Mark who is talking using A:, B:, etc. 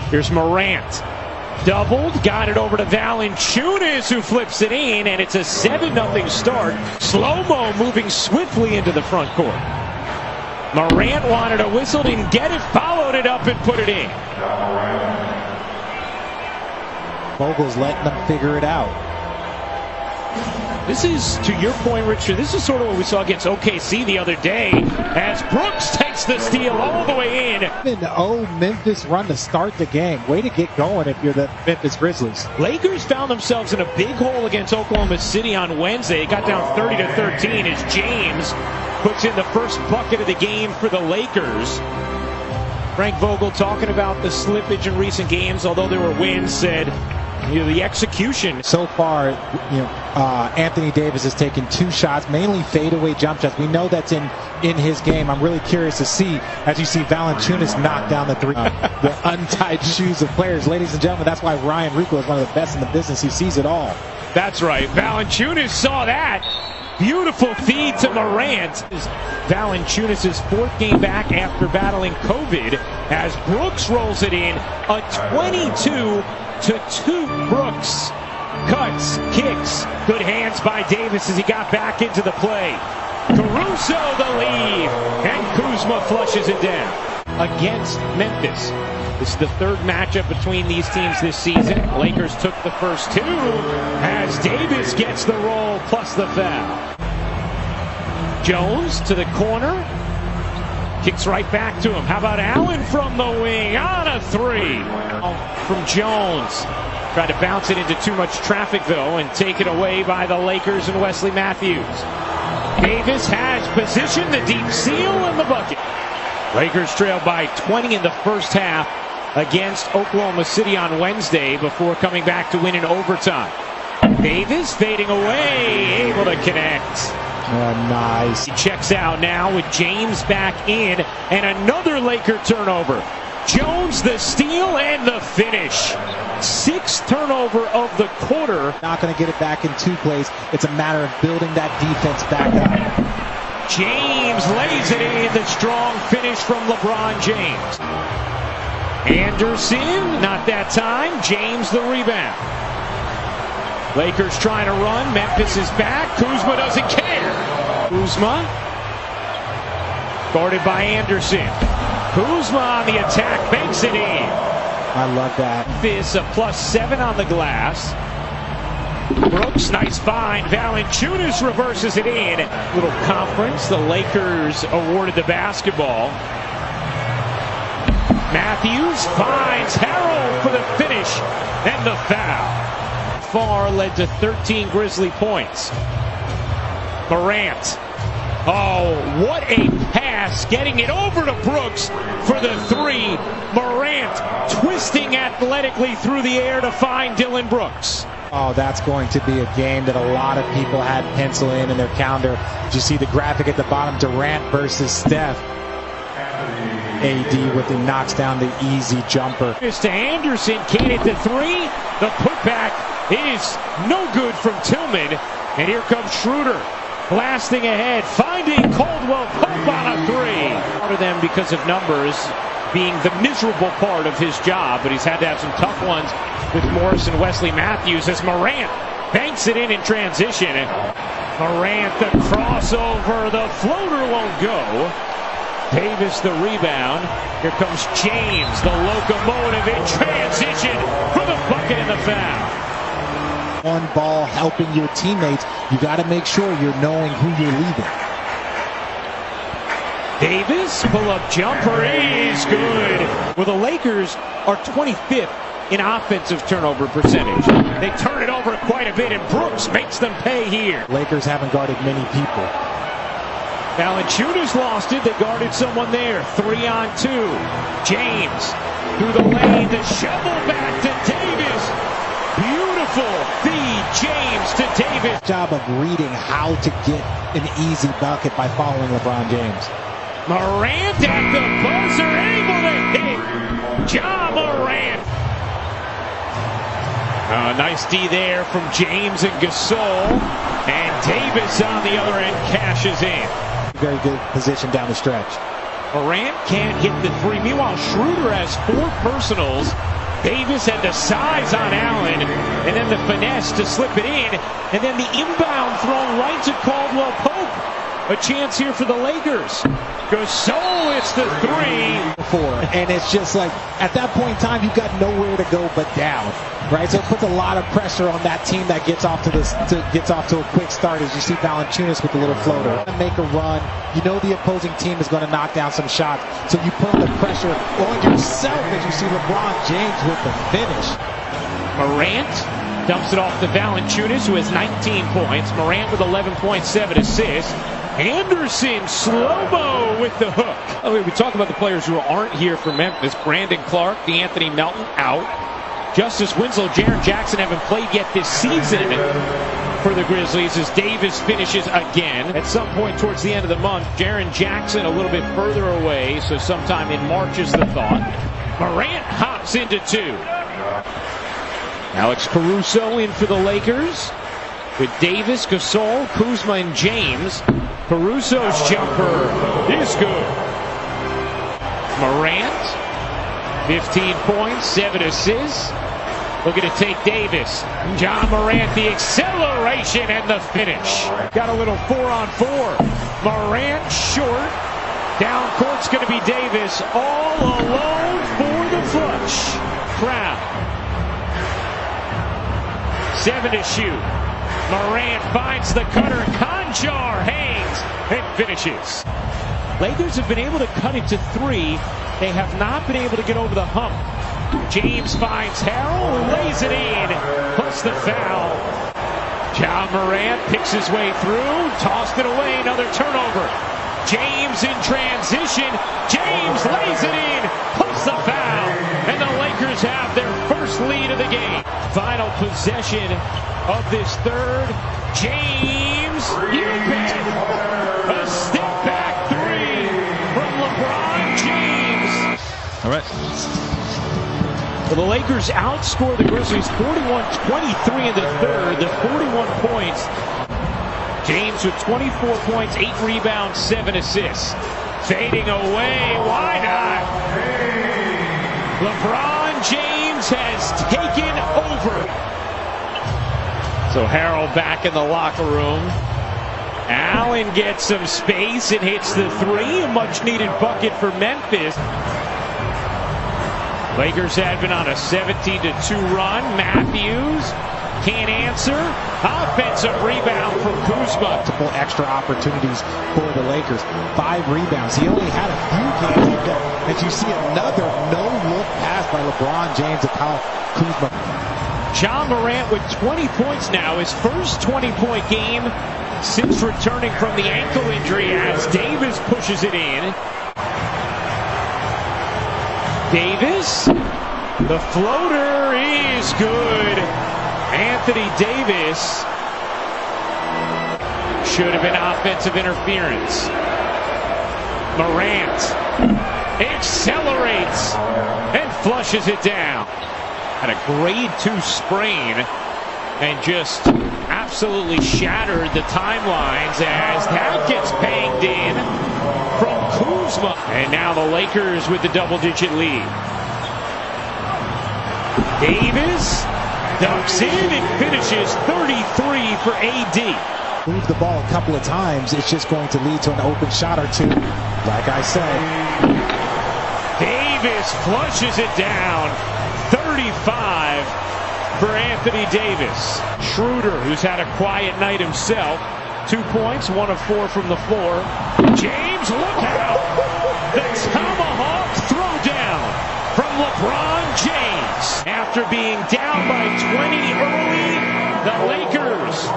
A: Here's Morant. Doubled, got it over to Valanciunas, who flips it in, and it's a 7-0 start. Slow-mo moving swiftly into the front court. Morant wanted a whistle, didn't get it, followed it up and put it in.
B: Vogel's letting them figure it out.
A: This is, to your point, Richard, this is sort of what we saw against OKC the other day, as Brooks takes the steal all the way in.
B: Memphis run to start the game. Way to get going if you're the Memphis Grizzlies.
A: Lakers found themselves in a big hole against Oklahoma City on Wednesday. It got down 30-13 as James puts in the first bucket of the game for the Lakers. Frank Vogel, talking about the slippage in recent games, although there were wins, said, the execution.
B: So far, Anthony Davis has taken 2 shots, mainly fadeaway jump shots. We know that's in his game. I'm really curious to see, as you see Valanciunas knock down the three, the untied shoes of players. Ladies and gentlemen, that's why Ryan Ruocco is one of the best in the business. He sees it all.
A: That's right. Valanciunas saw that. Beautiful feed to Morant. Valanciunas' 4th game back after battling COVID, as Brooks rolls it in. A 22-2 Brooks. Cuts, kicks, good hands by Davis as he got back into the play. Caruso the lead, and Kuzma flushes it down. Against Memphis. This is the 3rd matchup between these teams this season. Lakers took the first 2 as Davis gets the roll plus the foul. Jones to the corner. Kicks right back to him. How about Allen from the wing on a 3 from Jones. Tried to bounce it into too much traffic, though, and taken away by the Lakers and Wesley Matthews. Davis has position, the deep seal, and the bucket. Lakers trailed by 20 in the first half against Oklahoma City on Wednesday before coming back to win in overtime. Davis fading away, able to connect.
B: Nice.
A: He checks out now with James back in, and another Laker turnover. Jones the steal and the finish. 6th turnover of the quarter.
B: Not going to get it back in 2 plays. It's a matter of building that defense back up.
A: James lays it in. The strong finish from LeBron James. Anderson, not that time. James the rebound. Lakers trying to run. Memphis is back. Kuzma doesn't care. Kuzma guarded by Anderson. Kuzma on the attack, banks it in.
B: I love that.
A: Memphis a +7 on the glass. Brooks, nice find. Valanciunas reverses it in. Little conference. The Lakers awarded the basketball. Matthews finds Harrell for the finish and the foul. Far led to 13 Grizzly points. Morant. Oh, what a pass, getting it over to Brooks for the 3. Morant twisting athletically through the air to find Dillon Brooks.
B: Oh, that's going to be a game that a lot of people had pencil in their calendar. Did you see the graphic at the bottom? Durant versus Steph. AD with the knocks down the easy jumper.
A: It's to Anderson, can't hit the 3. The putback is no good from Tillman. And here comes Schroeder. Blasting ahead, finding Caldwell Pope on a 3. Part of them because of numbers being the miserable part of his job, but he's had to have some tough ones with Morris and Wesley Matthews as Morant banks it in transition. Morant the crossover, the floater won't go. Davis the rebound. Here comes James, the locomotive in transition for the bucket and the foul.
B: On ball helping your teammates, you got to make sure you're knowing who you're leaving.
A: Davis, pull-up jumper is good. Well, the Lakers are 25th in offensive turnover percentage. They turn it over quite a bit, and Brooks makes them pay here.
B: Lakers haven't guarded many people.
A: Valanciunas lost it. They guarded someone there. 3-on-2. James through the lane. The shovel back to Davis. Beautiful feed, James to Davis.
B: Job of reading how to get an easy bucket by following LeBron James.
A: Morant at the buzzer, able to hit. Ja Morant. Nice D there from James and Gasol. And Davis on the other end cashes in.
B: Very good position down the stretch.
A: Morant can't hit the three. Meanwhile, Schroeder has 4 personals. Davis had the size on Allen, and then the finesse to slip it in, and then the inbound thrown right to Caldwell Pope. A chance here for the Lakers. Gasol, it's the 3.
B: And it's just like, at that point in time, you've got nowhere to go but down, right? So it puts a lot of pressure on that team that gets off to a quick start. As you see Valanciunas with the little floater, make a run. You know the opposing team is going to knock down some shots, so you put the pressure on yourself as you see LeBron James with the finish.
A: Morant dumps it off to Valanciunas, who has 19 points. Morant with 11.7 assists. Anderson, slow-mo with the hook. Oh, we talk about the players who aren't here for Memphis. Brandon Clark, DeAnthony Melton out. Justice Winslow, Jaren Jackson haven't played yet this season for the Grizzlies as Davis finishes again. At some point towards the end of the month, Jaren Jackson a little bit further away, so sometime in March is the thought. Morant hops into 2. Alex Caruso in for the Lakers with Davis, Gasol, Kuzma, and James. Caruso's jumper is good. Morant, 15 points, 7 assists. Looking to take Davis. John Morant, the acceleration and the finish. Got a little 4-on-4. Morant short. Down court's going to be Davis. All alone for the flush. Crowd. 7 to shoot. Morant finds the cutter. Conjar hangs and finishes. Lakers have been able to cut it to 3. They have not been able to get over the hump. James finds Harrell, lays it in, plus the foul. John Morant picks his way through, tossed it away, another turnover. James in transition. James lays it in, plus the foul. And the Lakers have their first lead of the game. Final possession of this third. James, you bet. A step back 3 from LeBron James.
B: All right.
A: Well, the Lakers outscore the Grizzlies 41-23 in the third. The 41 points. James with 24 points, 8 rebounds, 7 assists. Fading away, why not? LeBron James has taken over. So Harrell back in the locker room. Allen gets some space and hits the 3. A much needed bucket for Memphis. Lakers had been on a 17-2 run. Matthews can't answer. Offensive rebound from Kuzma.
B: Multiple extra opportunities for the Lakers. 5 rebounds. He only had a few games like that. As you see another no-look pass by LeBron James to Kyle Kuzma.
A: John Morant with 20 points now. His first 20-point game since returning from the ankle injury as Davis pushes it in. Davis, the floater is good. Anthony Davis should have been offensive interference. Morant accelerates and flushes it down. Had a grade 2 sprain and just absolutely shattered the timelines as that gets banged in from Kuzma. And now the Lakers with the double-digit lead. Davis dunks in and finishes 33 for AD.
B: Move the ball a couple of times, it's just going to lead to an open shot or 2. Like I said,
A: Davis flushes it down. 35 for Anthony Davis. Schroeder, who's had a quiet night himself. 2 points, 1 of 4 from the floor. James, look out! The tomahawk throwdown from LeBron James. After being down by 20 early, the Lakers